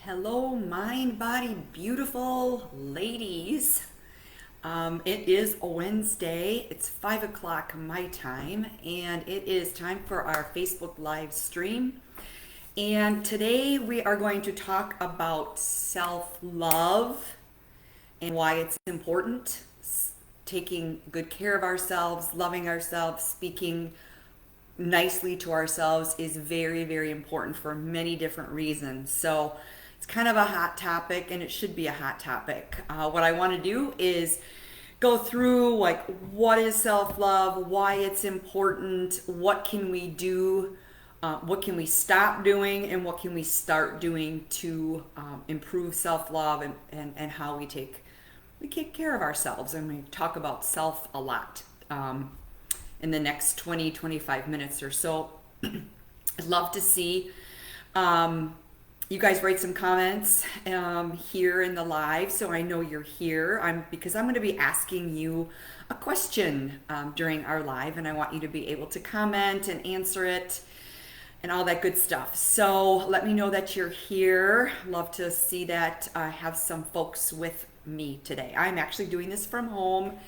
Hello, mind, body, beautiful ladies. It is a Wednesday. It's 5 o'clock my time, and it is time for our Facebook live stream. And today we are going to talk about self love and why it's important. Taking good care of ourselves, loving ourselves, speaking nicely to ourselves is very, very important for many different reasons. So it's kind of a hot topic, and it should be a hot topic. What I want to do is go through like what is self-love, why it's important, what can we do, what can we stop doing, and what can we start doing to improve self-love and how we take care of ourselves. And we talk about self a lot in the next 20-25 minutes or so. I'd love to see you guys write some comments here in the live, so I know you're here. Because I'm going to be asking you a question during our live, and I want you to be able to comment and answer it and all that good stuff. So let me know that you're here. Love to see that I have some folks with me today. I'm actually doing this from home,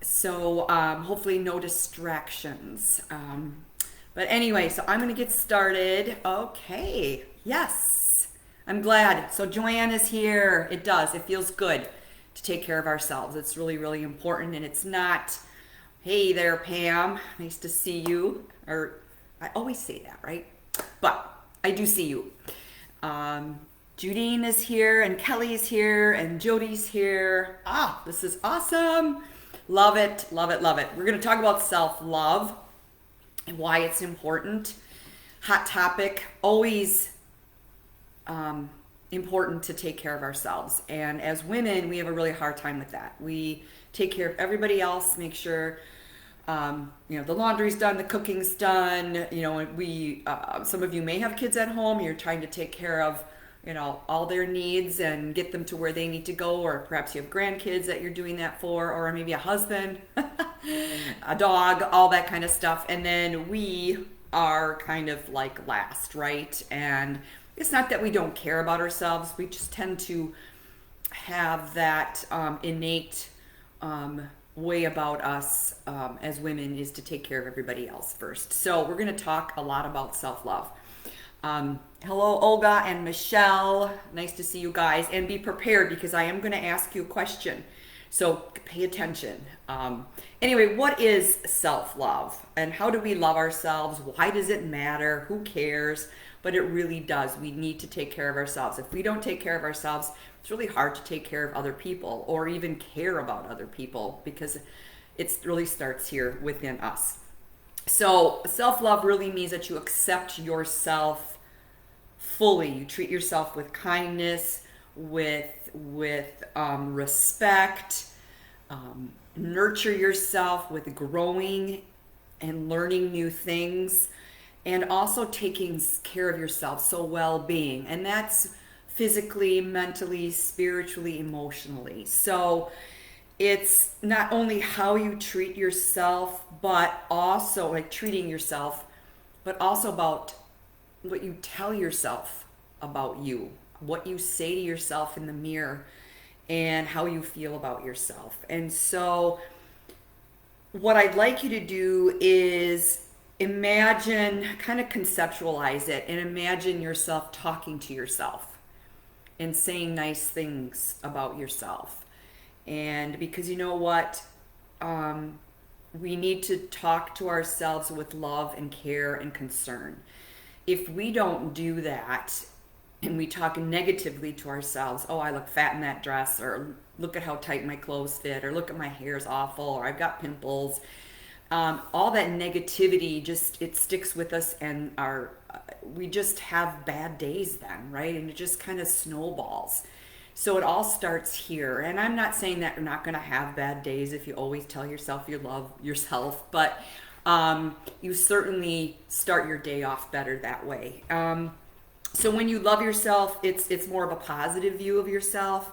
so hopefully no distractions. But anyway, so I'm going to get started. Okay, yes, I'm glad. So Joanne is here. It does. It feels good to take care of ourselves. It's really, really important. And it's not, hey there, Pam, nice to see you. Or I always say that, right? But I do see you. Judine is here, and Kelly's here, and Jody's here. This is awesome. Love it, love it, love it. We're going to talk about self-love and why it's important. Hot topic, always important to take care of ourselves. And as women, we have a really hard time with that. We take care of everybody else, make sure the laundry's done, the cooking's done. We some of you may have kids at home. You're trying to take care of all their needs and get them to where they need to go, or perhaps you have grandkids that you're doing that for, or maybe a husband, a dog, all that kind of stuff. And then we are kind of like last, right? And it's not that we don't care about ourselves. We just tend to have that innate way about us as women is to take care of everybody else first. So we're going to talk a lot about self-love. Hello, Olga and Michelle. Nice to see you guys. And be prepared, because I am going to ask you a question. So pay attention. Anyway, what is self-love? And how do we love ourselves? Why does it matter? Who cares? But it really does. We need to take care of ourselves. If we don't take care of ourselves, it's really hard to take care of other people or even care about other people, because it really starts here within us. So self-love really means that you accept yourself fully. You treat yourself with kindness, with respect, nurture yourself with growing and learning new things, and also taking care of yourself, so well-being. And that's physically, mentally, spiritually, emotionally. So it's not only how you treat yourself, but also like treating yourself, but also about what you tell yourself about you, what you say to yourself in the mirror, and how you feel about yourself. And so what I'd like you to do is imagine, kind of conceptualize it, and imagine yourself talking to yourself and saying nice things about yourself. And because you know what? We need to talk to ourselves with love and care and concern. If we don't do that, and we talk negatively to ourselves, oh, I look fat in that dress, or look at how tight my clothes fit, or look at my hair's awful, or I've got pimples, all that negativity it sticks with us, and we just have bad days then, right? And it just kind of snowballs. So it all starts here. And I'm not saying that you're not going to have bad days if you always tell yourself you love yourself, but you certainly start your day off better that way. So when you love yourself, it's more of a positive view of yourself.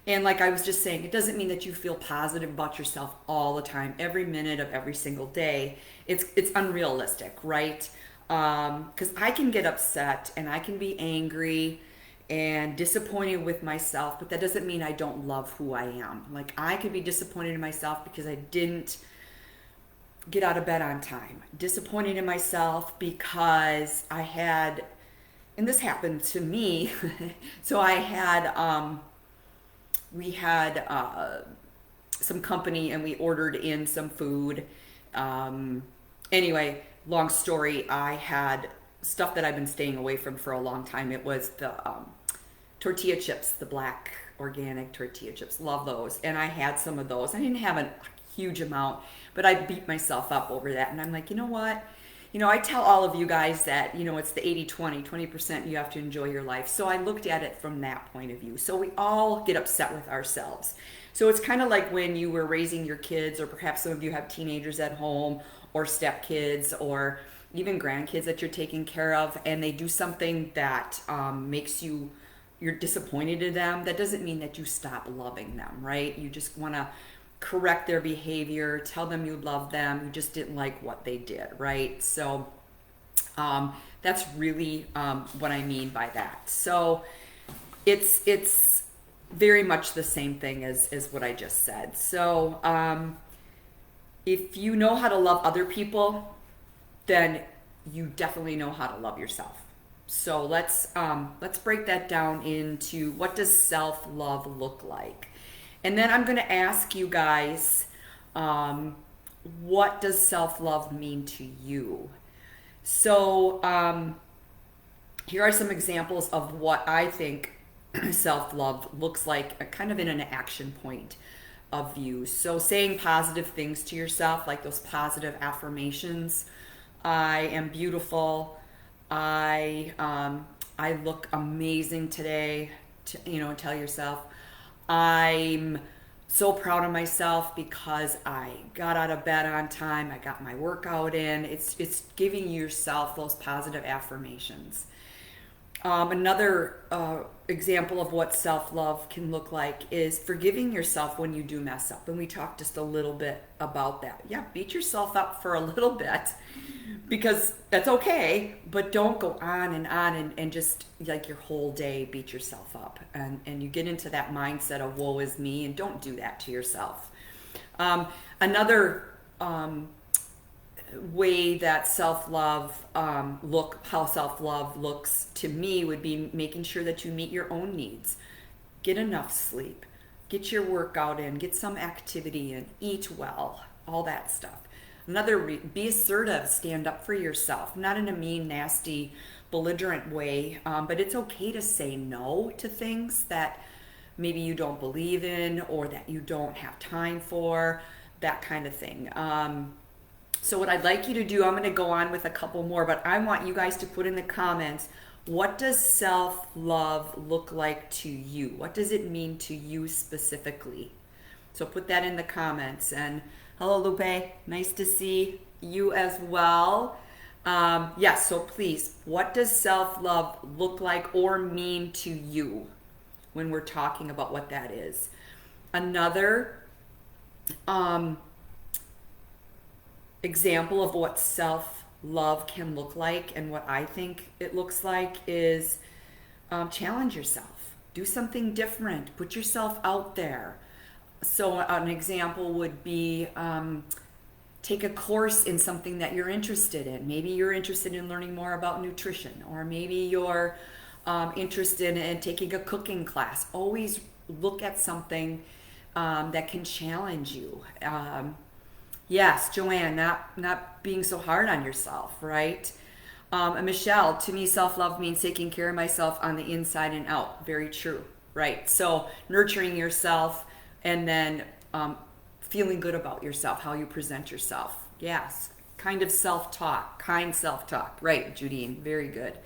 And like I was just saying, it doesn't mean that you feel positive about yourself all the time, every minute of every single day. It's unrealistic, right? Because I can get upset and I can be angry and disappointed with myself, but that doesn't mean I don't love who I am. Like, I could be disappointed in myself because I didn't get out of bed on time. Disappointed in myself because I had, and this happened to me. So I had, we had some company and we ordered in some food. Anyway, long story, I had stuff that I've been staying away from for a long time. It was the tortilla chips, the black organic tortilla chips. Love those. And I had some of those. I didn't have a huge amount, but I beat myself up over that. And I'm like, you know what? I tell all of you guys that, it's the 80-20, 20% you have to enjoy your life. So I looked at it from that point of view. So we all get upset with ourselves. So it's kind of like when you were raising your kids, or perhaps some of you have teenagers at home, or stepkids, or even grandkids that you're taking care of, and they do something that makes you're disappointed in them. That doesn't mean that you stop loving them, right? You just want to correct their behavior, tell them you love them, you just didn't like what they did, right? So that's really what I mean by that. So it's very much the same thing as what I just said. So if you know how to love other people, then you definitely know how to love yourself. So let's break that down into, what does self-love look like? And then I'm going to ask you guys, what does self-love mean to you? So here are some examples of what I think self-love looks like, kind of in an action point of view. So saying positive things to yourself, like those positive affirmations. I am beautiful. I look amazing today. Tell yourself. I'm so proud of myself because I got out of bed on time. I got my workout in. It's giving yourself those positive affirmations. Another example of what self-love can look like is forgiving yourself when you do mess up. And we talked just a little bit about that. Yeah, beat yourself up for a little bit, because that's okay, but don't go on and just like your whole day beat yourself up. And you get into that mindset of woe is me, and don't do that to yourself. Another way that self-love how self-love looks to me would be making sure that you meet your own needs. Get enough sleep, get your workout in, get some activity in, eat well, all that stuff. Another, be assertive, stand up for yourself, not in a mean, nasty, belligerent way, but it's okay to say no to things that maybe you don't believe in or that you don't have time for, that kind of thing. So what I'd like you to do, I'm going to go on with a couple more, but I want you guys to put in the comments, what does self-love look like to you? What does it mean to you specifically? So put that in the comments. And hello, Lupe. Nice to see you as well. Yes, so please, what does self-love look like or mean to you when we're talking about what that is? Another example of what self-love can look like and what I think it looks like is challenge yourself. Do something different. Put yourself out there. So an example would be take a course in something that you're interested in. Maybe you're interested in learning more about nutrition, or maybe you're interested in taking a cooking class. Always look at something that can challenge you. Yes, Joanne, not being so hard on yourself, right? And Michelle, to me, self-love means taking care of myself on the inside and out. Very true, right? So nurturing yourself and then feeling good about yourself, how you present yourself. Yes, kind self-talk, right, Judine, very good.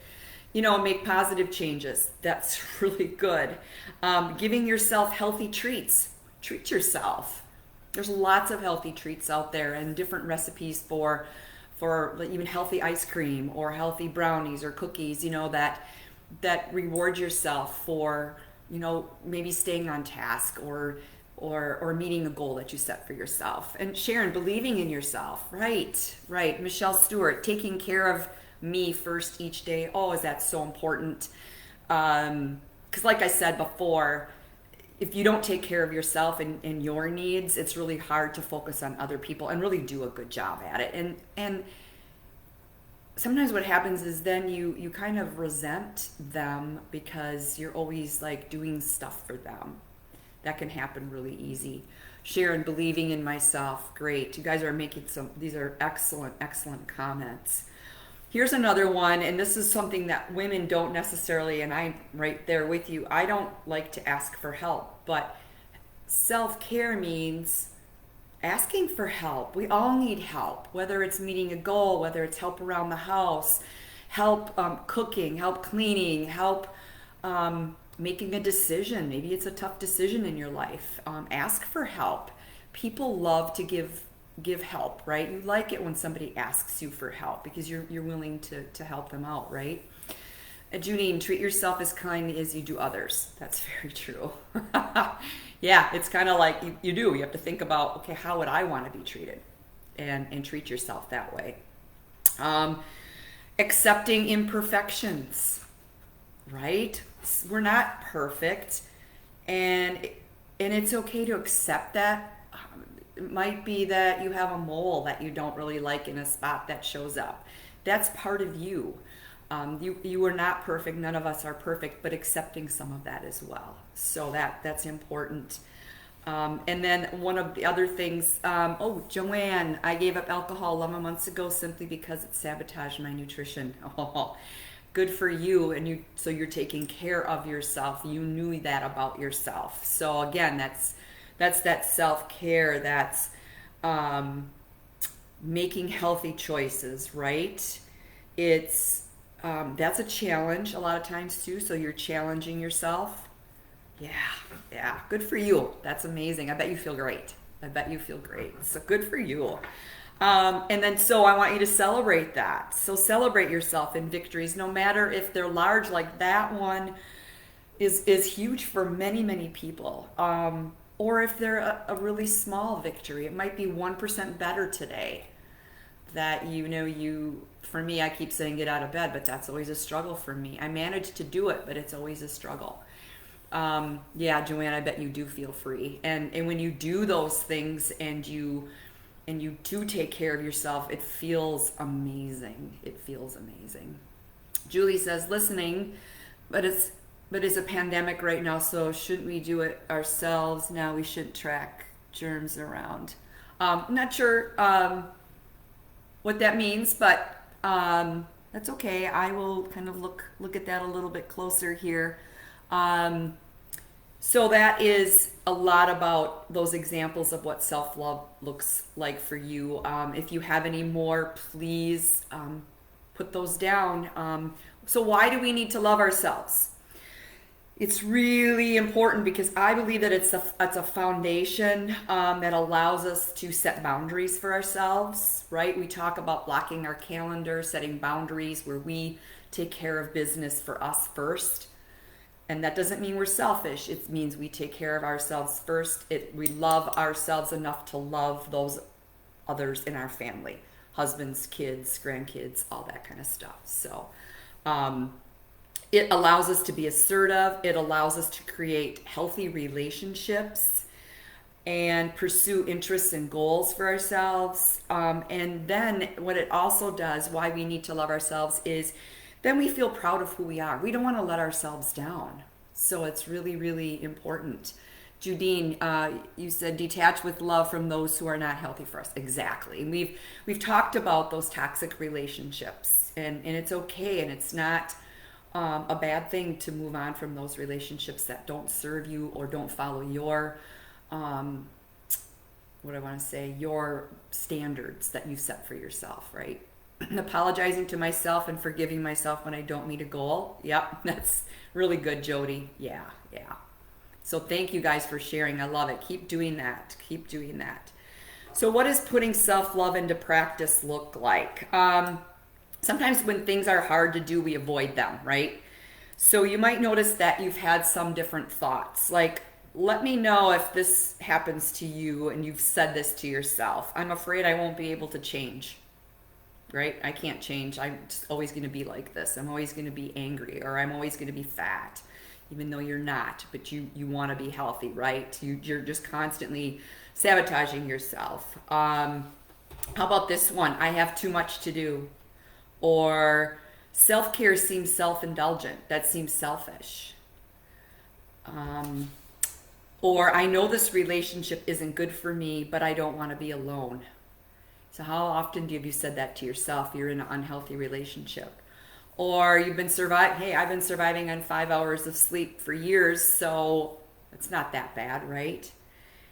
Make positive changes. That's really good. Giving yourself healthy treats. Treat yourself. There's lots of healthy treats out there and different recipes for even healthy ice cream or healthy brownies or cookies, that reward yourself for, maybe staying on task or meeting a goal that you set for yourself. And Sharon, believing in yourself. Right. Michelle Stewart, taking care of me first each day. Oh, is that so important? because like I said before, if you don't take care of yourself and your needs, it's really hard to focus on other people and really do a good job at it. And sometimes what happens is then you kind of resent them because you're always like doing stuff for them. That can happen really easy. Sharon, believing in myself, great. You guys are making these are excellent comments. Here's another one, and this is something that women don't necessarily, and I'm right there with you, I don't like to ask for help, but self-care means asking for help. We all need help, whether it's meeting a goal, whether it's help around the house, help cooking, help cleaning, help making a decision. Maybe it's a tough decision in your life. Ask for help. People love to give help, right? You like it when somebody asks you for help because you're willing to help them out, right? Junine, treat yourself as kindly as you do others. That's very true. Yeah, it's kind of like you do. You have to think about, okay, how would I want to be treated? And treat yourself that way. Accepting imperfections, right? We're not perfect, and it's okay to accept that. It might be that you have a mole that you don't really like in a spot that shows up. That's part of you. You are not perfect. None of us are perfect, but accepting some of that as well. So that's important. And then one of the other things, Joanne, I gave up alcohol 11 months ago simply because it sabotaged my nutrition. Oh, good for you. And so you're taking care of yourself. You knew that about yourself. So again, that's that self-care. That's making healthy choices, right? It's that's a challenge a lot of times too. So you're challenging yourself. Yeah, good for you. That's amazing. I bet you feel great. So good for you. And then so I want you to celebrate that. So celebrate yourself in victories, no matter if they're large, like that one is huge for many people. Or if they're a really small victory. It might be 1% better today. That for me, I keep saying get out of bed, but that's always a struggle for me. I manage to do it, but it's always a struggle. Yeah, Joanne, I bet you do feel free. And when you do those things and you do take care of yourself, it feels amazing. Julie says, listening, but it's a pandemic right now, so shouldn't we do it ourselves? Now we shouldn't track germs around. I'm not sure what that means, but that's okay. I will kind of look at that a little bit closer here. So that is a lot about those examples of what self-love looks like for you. If you have any more, please put those down. So why do we need to love ourselves? It's really important because I believe that it's a foundation that allows us to set boundaries for ourselves, right? We talk about blocking our calendar, setting boundaries where we take care of business for us first. And that doesn't mean we're selfish. It means we take care of ourselves first. We love ourselves enough to love those others in our family, husbands, kids, grandkids, all that kind of stuff. So it allows us to be assertive. It allows us to create healthy relationships and pursue interests and goals for ourselves. And then what it also does, why we need to love ourselves, is then we feel proud of who we are. We don't want to let ourselves down. So it's really important. Judine, you said detach with love from those who are not healthy for us. Exactly. And we've talked about those toxic relationships, and it's okay, and it's not a bad thing to move on from those relationships that don't serve you or don't follow your your standards that you set for yourself, right? Apologizing to myself and forgiving myself when I don't meet a goal. Yep, that's really good, Jody. Yeah. So thank you guys for sharing. I love it. Keep doing that. So what does putting self-love into practice look like? Sometimes when things are hard to do, we avoid them, right? So you might notice that you've had some different thoughts. Like, let me know if this happens to you and you've said this to yourself. I'm afraid I won't be able to change. Right? I can't change. I'm just always going to be like this. I'm always going to be angry, or I'm always going to be fat. even though you're not, but you want to be healthy, right? You're just constantly sabotaging yourself. How about this one? I have too much to do. Or self-care seems self-indulgent. That seems selfish. Um, or I know this relationship isn't good for me, but I don't want to be alone. So how often have you said that to yourself? You're in an unhealthy relationship. Or you've been surviving, hey, I've been surviving on 5 hours of sleep for years, so it's not that bad, right?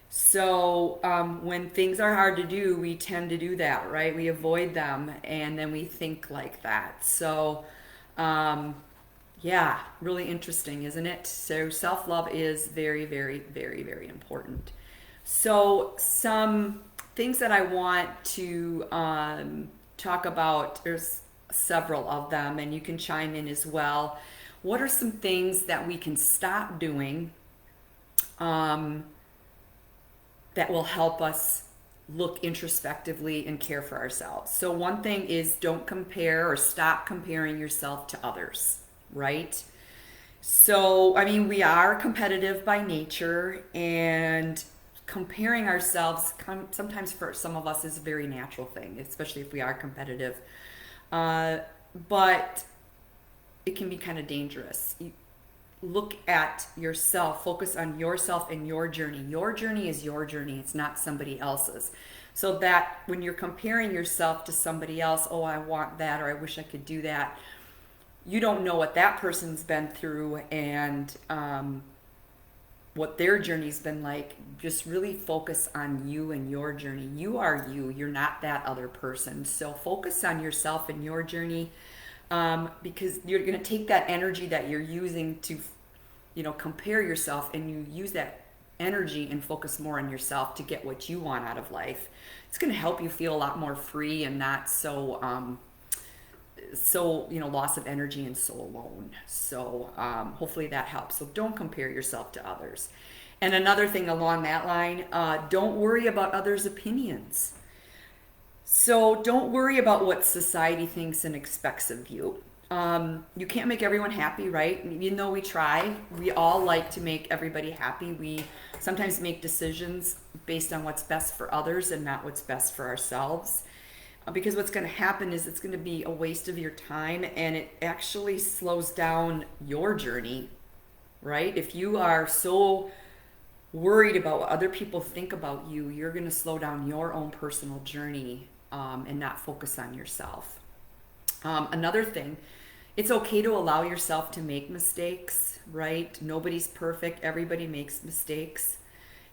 So when things are hard to do, we tend to do that, right? We avoid them and then we think like that. So, um, yeah, really interesting, isn't it? So self love is very, very, very, very important. So, some things that I want to talk about, there's several of them, and you can chime in as well. What are some things that we can stop doing um, that will help us look introspectively and care for ourselves? So, one thing is don't compare or stop comparing yourself to others, right? So, I mean, we are competitive by nature, and comparing ourselves sometimes for some of us is a very natural thing, especially if we are competitive. Uh, but it can be kind of dangerous. You look at yourself, focus on yourself and your journey. Your journey is your journey, it's not somebody else's. So that when you're comparing yourself to somebody else, oh, I want that, or I wish I could do that, you don't know what that person's been through and what their journey's been like. Just really focus on you and your journey. You are you. You're not that other person. So focus on yourself and your journey, because you're going to take that energy that you're using to, compare yourself, and you use that energy and focus more on yourself to get what you want out of life. It's going to help you feel a lot more free and not so loss of energy and so alone. So hopefully that helps. So don't compare yourself to others. And another thing along that line, don't worry about others' opinions. So don't worry about what society thinks and expects of you. You can't make everyone happy, right? Even though we try, we all like to make everybody happy. We sometimes make decisions based on what's best for others and not what's best for ourselves. Because what's going to happen is it's going to be a waste of your time, and it actually slows down your journey, right? If you are so worried about what other people think about you, you're going to slow down your own personal journey and not focus on yourself. Another thing, it's okay to allow yourself to make mistakes, right? Nobody's perfect. Everybody makes mistakes.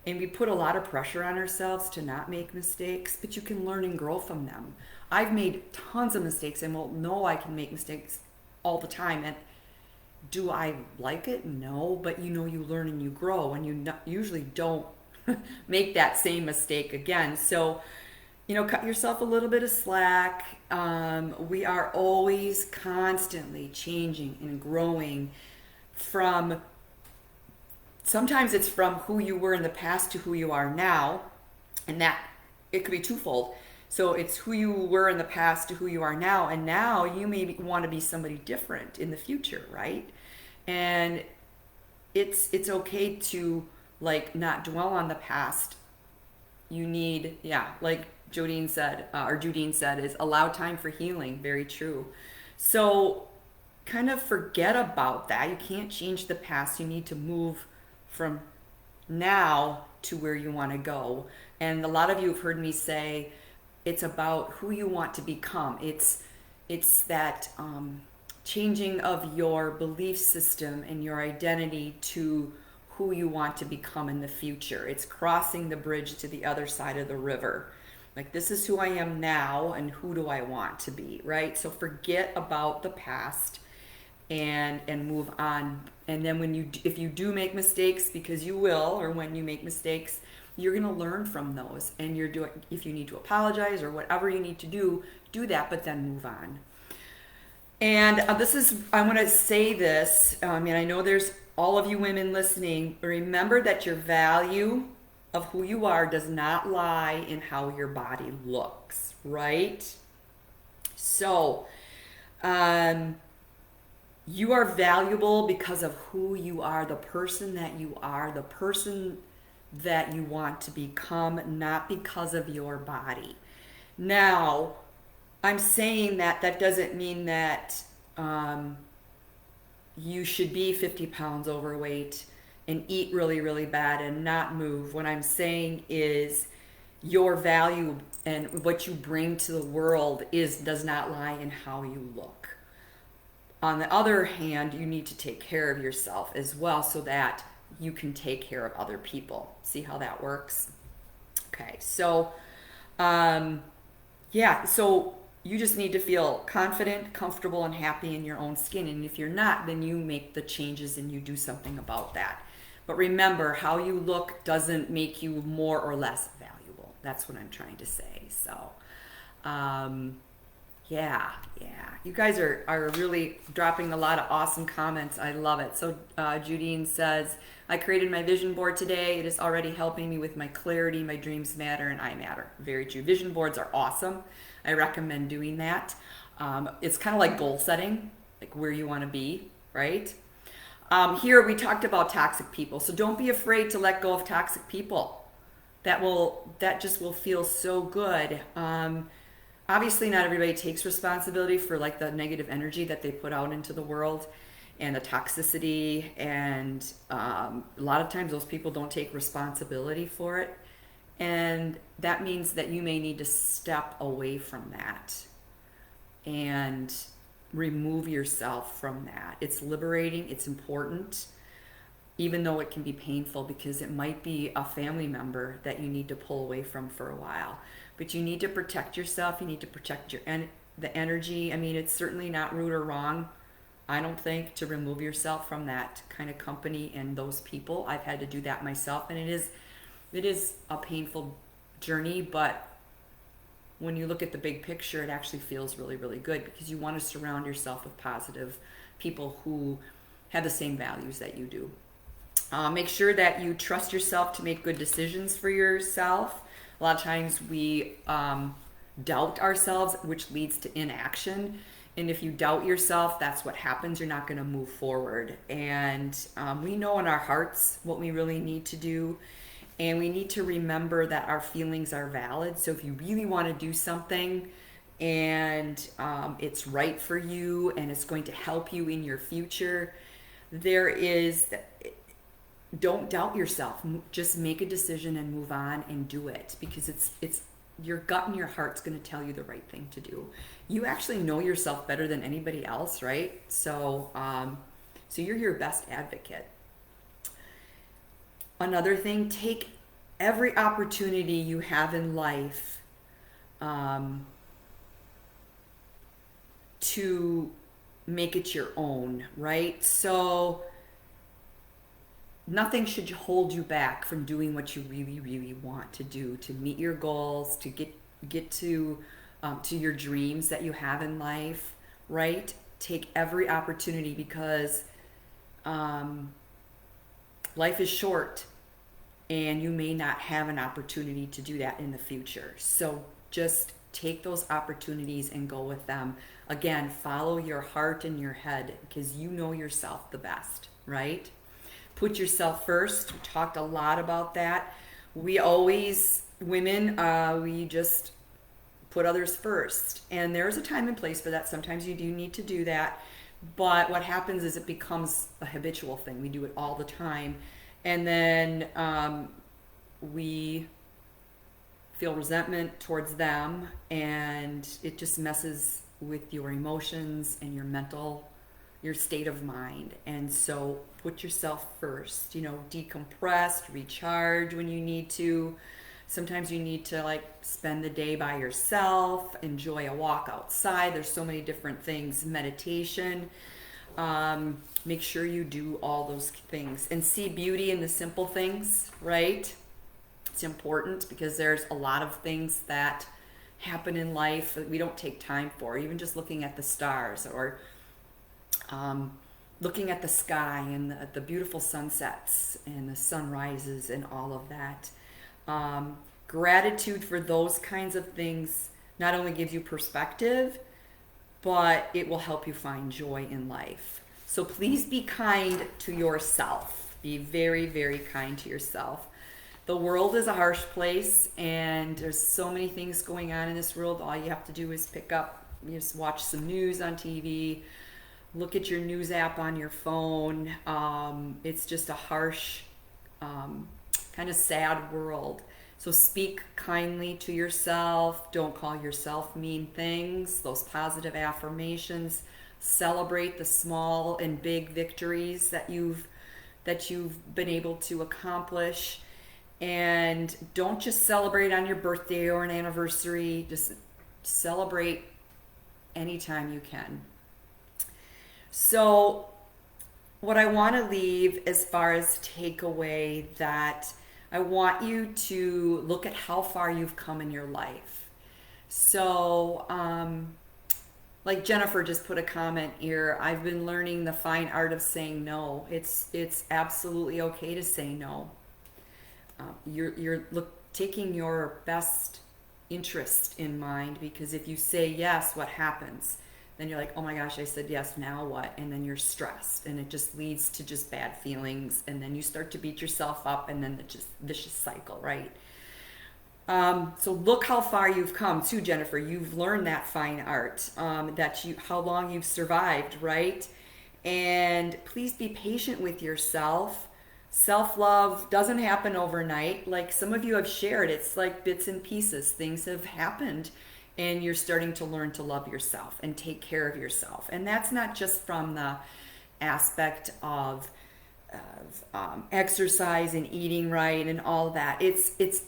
And we put a lot of pressure on ourselves to not make mistakes, but you can learn and grow from them. I've made tons of mistakes and will know I can make mistakes all the time. And do I like it? No, but you learn and you grow, and you usually don't make that same mistake again. So, cut yourself a little bit of slack. We are always constantly changing and growing from. Sometimes it's from who you were in the past to who you are now, and that it could be twofold. So it's who you were in the past to who you are now, and now you may want to be somebody different in the future, right? And it's okay to not dwell on the past. You need, like Jodine said, or Judine said, is allow time for healing. Very true. So kind of forget about that. You can't change the past. You need to move from now to where you want to go. And a lot of you have heard me say it's about who you want to become. It's that changing of your belief system and your identity to who you want to become in the future. It's crossing the bridge to the other side of the river. Like, this is who I am now and who do I want to be, right? So forget about the past and move on. And then if you do make mistakes, because you will, or when you make mistakes, you're going to learn from those, and if you need to apologize or whatever you need to do that, but then move on. And I want to say this, and I know there's all of you women listening. Remember that your value of who you are does not lie in how your body looks, right? So, You are valuable because of who you are, the person that you are, the person that you want to become, not because of your body. Now, I'm saying that that doesn't mean that you should be 50 pounds overweight and eat really, really bad and not move. What I'm saying is your value and what you bring to the world does not lie in how you look. On the other hand, you need to take care of yourself as well so that you can take care of other people. See how that works? Okay, so yeah, so you just need to feel confident, comfortable, and happy in your own skin. And if you're not, then you make the changes and you do something about that. But remember, how you look doesn't make you more or less valuable. That's what I'm trying to say. So, yeah. You guys are really dropping a lot of awesome comments. I love it. So Judine says, I created my vision board today. It is already helping me with my clarity. My dreams matter and I matter. Very true. Vision boards are awesome. I recommend doing that. It's kind of like goal setting, like where you want to be, right? Here we talked about toxic people. So don't be afraid to let go of toxic people. That just will feel so good. Obviously not everybody takes responsibility for like the negative energy that they put out into the world and the toxicity, and a lot of times those people don't take responsibility for it, and that means that you may need to step away from that and remove yourself from that. It's liberating, it's important, even though it can be painful, because it might be a family member that you need to pull away from for a while. But you need to protect yourself. You need to protect the energy. I mean, it's certainly not rude or wrong, I don't think, to remove yourself from that kind of company and those people. I've had to do that myself, and it is a painful journey, but when you look at the big picture, it actually feels really, really good, because you want to surround yourself with positive people who have the same values that you do. Make sure that you trust yourself to make good decisions for yourself. A lot of times we doubt ourselves, which leads to inaction. And if you doubt yourself, that's what happens. You're not going to move forward. And we know in our hearts what we really need to do. And we need to remember that our feelings are valid. So if you really want to do something and it's right for you and it's going to help you in your future, don't doubt yourself. Just make a decision and move on and do it, because it's your gut and your heart's going to tell you the right thing to do. You actually know yourself better than anybody else, right? So you're your best advocate. Another thing, take every opportunity you have in life to make it your own, right? So nothing should hold you back from doing what you really, really want to do, to meet your goals, to get to your dreams that you have in life, right? Take every opportunity, because life is short and you may not have an opportunity to do that in the future. So just take those opportunities and go with them. Again, follow your heart and your head, because you know yourself the best, right? Put yourself first. We talked a lot about that. We always, women, we just put others first. And there's a time and place for that. Sometimes you do need to do that. But what happens is it becomes a habitual thing. We do it all the time. And then we feel resentment towards them. And it just messes with your emotions and your state of mind. And so put yourself first, decompress, recharge when you need to. Sometimes you need to spend the day by yourself, enjoy a walk outside. There's so many different things. Meditation. Make sure you do all those things and see beauty in the simple things, right? It's important, because there's a lot of things that happen in life that we don't take time for. Even just looking at the stars, or looking at the sky and the beautiful sunsets and the sunrises and all of that. Gratitude for those kinds of things not only gives you perspective, but it will help you find joy in life. So please be kind to yourself. Be very, very kind to yourself. The world is a harsh place, and there's so many things going on in this world. All you have to do is pick up, you just watch some news on TV, look at your news app on your phone. It's just a harsh, kind of sad world. So speak kindly to yourself. Don't call yourself mean things. Those positive affirmations. Celebrate the small and big victories that you've been able to accomplish. And don't just celebrate on your birthday or an anniversary. Just celebrate anytime you can. So what I want to leave as far as takeaway, that I want you to look at how far you've come in your life. So, like Jennifer just put a comment here, I've been learning the fine art of saying no. It's absolutely okay to say no. You're taking your best interest in mind, because if you say yes, what happens? Then you're like, oh my gosh, I said yes, now what? And then you're stressed, and it just leads to just bad feelings, and then you start to beat yourself up, and then it's just vicious cycle, right? So look how far you've come too, Jennifer. You've learned that fine art, how long you've survived, right? And please be patient with yourself. Self-love doesn't happen overnight. Like some of you have shared, it's like bits and pieces. Things have happened, and you're starting to learn to love yourself and take care of yourself. And that's not just from the aspect of exercise and eating right and all that. It's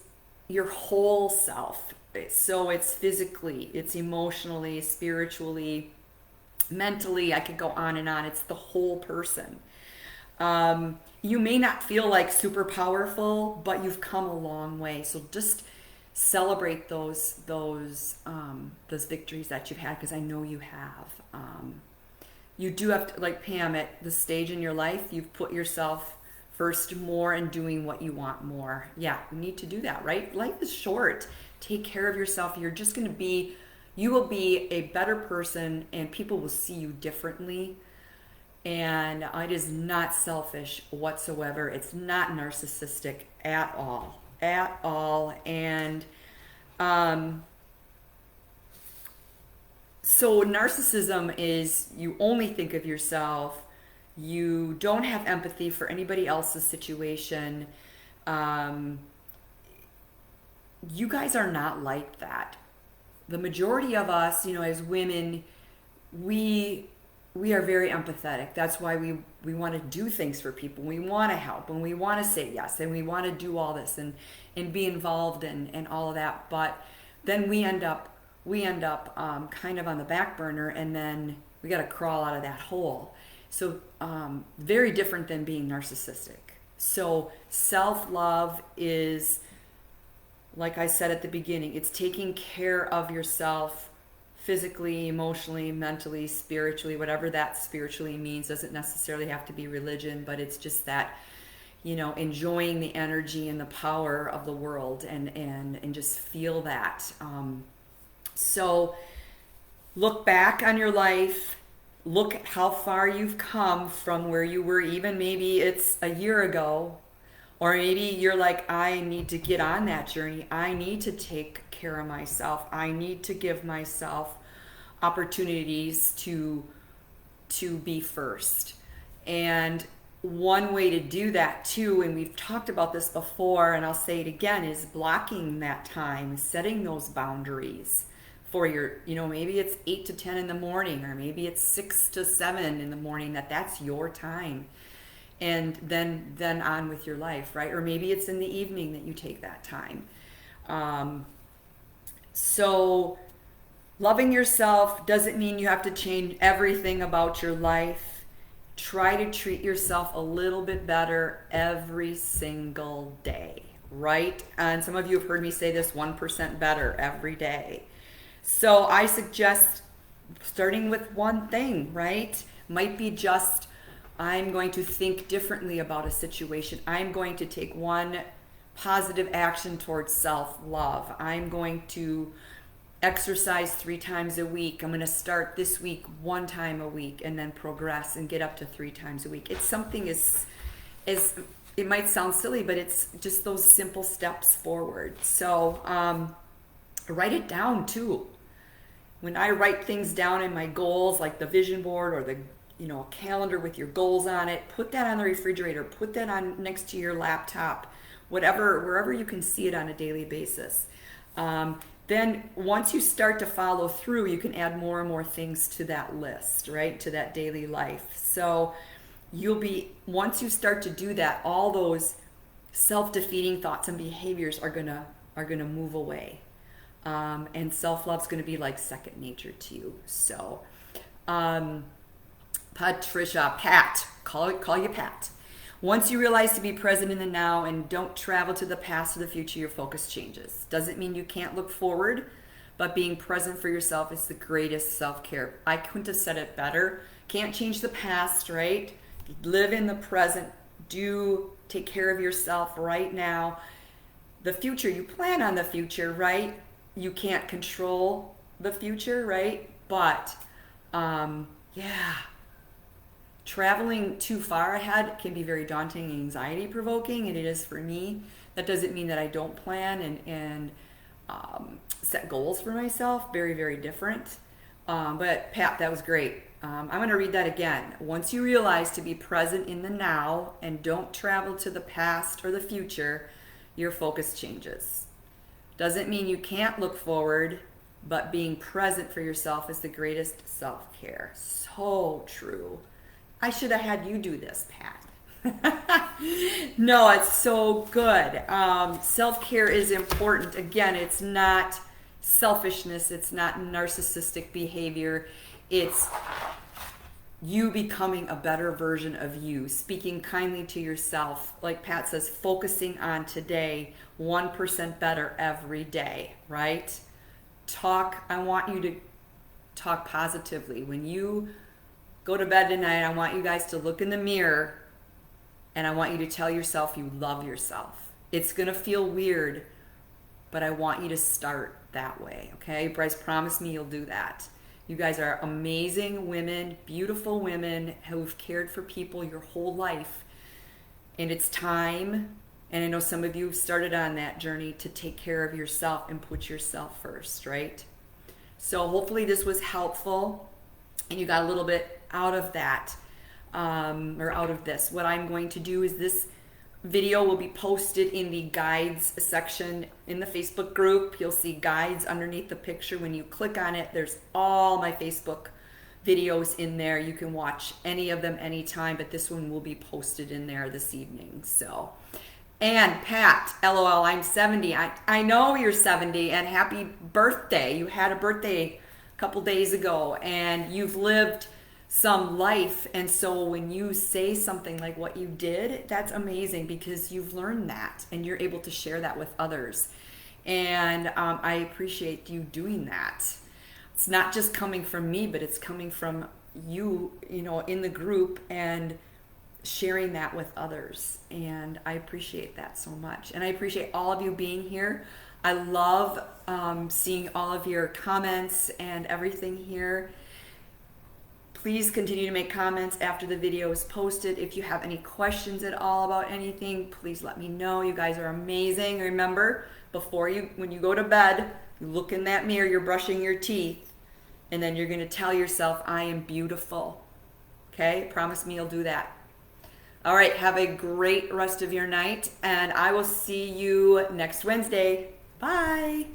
your whole self. So it's physically, it's emotionally, spiritually, mentally. I could go on and on. It's the whole person. You may not feel like super powerful, but you've come a long way. So just celebrate those victories that you've had, because I know you have. You do have to, like Pam, at the stage in your life, you've put yourself first more and doing what you want more. Yeah, you need to do that, right? Life is short. Take care of yourself. You will be a better person, and people will see you differently. And it is not selfish whatsoever. It's not narcissistic at all. And so narcissism is you only think of yourself. You don't have empathy for anybody else's situation. You guys are not like that. The majority of us, as women, we are very empathetic. That's why we want to do things for people. We want to help, and we want to say yes, and we want to do all this and be involved and all of that. But then we end up kind of on the back burner, and then we got to crawl out of that hole. So very different than being narcissistic. So self-love is, like I said at the beginning, it's taking care of yourself physically, emotionally, mentally, spiritually, whatever that spiritually means. Doesn't necessarily have to be religion, but it's just that, enjoying the energy and the power of the world and just feel that. So look back on your life. Look at how far you've come from where you were, even maybe it's a year ago, or maybe you're like, I need to get on that journey. I need to take care of myself. I need to give myself opportunities to be first. And one way to do that too, and we've talked about this before, and I'll say it again, is blocking that time, setting those boundaries for your, maybe it's 8 to 10 in the morning, or maybe it's 6 to 7 in the morning, that's your time. And then on with your life, right? Or maybe it's in the evening that you take that time. So loving yourself doesn't mean you have to change everything about your life. Try to treat yourself a little bit better every single day, right? And some of you have heard me say this, 1% better every day. So I suggest starting with one thing, right? Might be just, I'm going to think differently about a situation. I'm going to take one positive action towards self-love. I'm going to exercise 3 times a week. I'm going to start this week 1 time a week and then progress and get up to 3 times a week. It's something as it might sound silly, but it's just those simple steps forward. So write it down too. When I write things down in my goals, like the vision board or the calendar with your goals on it, put that on the refrigerator, put that on next to your laptop, wherever you can see it on a daily basis. Then once you start to follow through, you can add more and more things to that list, right? To that daily life. So once you start to do that, all those self-defeating thoughts and behaviors are gonna move away. And self-love's gonna be like second nature to you. So Patricia, Pat, call you Pat. Once you realize to be present in the now and don't travel to the past or the future, your focus changes. Doesn't mean you can't look forward, but being present for yourself is the greatest self-care. I couldn't have said it better. Can't change the past, right? Live in the present. Do take care of yourself right now. The future, you plan on the future, right? You can't control the future, right? But yeah. Traveling too far ahead can be very daunting and anxiety provoking, and it is for me. That doesn't mean that I don't plan and set goals for myself. Very, very different. But Pat, that was great. I'm going to read that again. Once you realize to be present in the now and don't travel to the past or the future, your focus changes. Doesn't mean you can't look forward, but being present for yourself is the greatest self-care. So true. I should have had you do this, Pat. No, it's so good. Self-care is important. Again, it's not selfishness. It's not narcissistic behavior. It's you becoming a better version of you, speaking kindly to yourself. Like Pat says, focusing on today, 1% better every day, right? I want you to talk positively. When you go to bed tonight, I want you guys to look in the mirror and I want you to tell yourself you love yourself. It's going to feel weird, but I want you to start that way, okay? Bryce, promise me you'll do that. You guys are amazing women, beautiful women who've cared for people your whole life. And it's time, and I know some of you have started on that journey to take care of yourself and put yourself first, right? So hopefully this was helpful and you got a little bit out of that, or out of this. What I'm going to do is this video will be posted in the guides section in the Facebook group. You'll see guides underneath the picture. When you click on it, there's all my Facebook videos in there. You can watch any of them anytime, but this one will be posted in there this evening. So, and Pat, LOL, I'm 70. I know you're 70, and happy birthday. You had a birthday a couple days ago, and you've lived some life, and so when you say something like what you did, that's amazing because you've learned that and you're able to share that with others. And I appreciate you doing that. It's not just coming from me, but it's coming from you, in the group and sharing that with others. And I appreciate that so much. And I appreciate all of you being here. I love seeing all of your comments and everything here. Please continue to make comments after the video is posted. If you have any questions at all about anything, please let me know. You guys are amazing. Remember, when you go to bed, you look in that mirror, you're brushing your teeth, and then you're going to tell yourself, I am beautiful. Okay? Promise me you'll do that. All right, have a great rest of your night, and I will see you next Wednesday. Bye.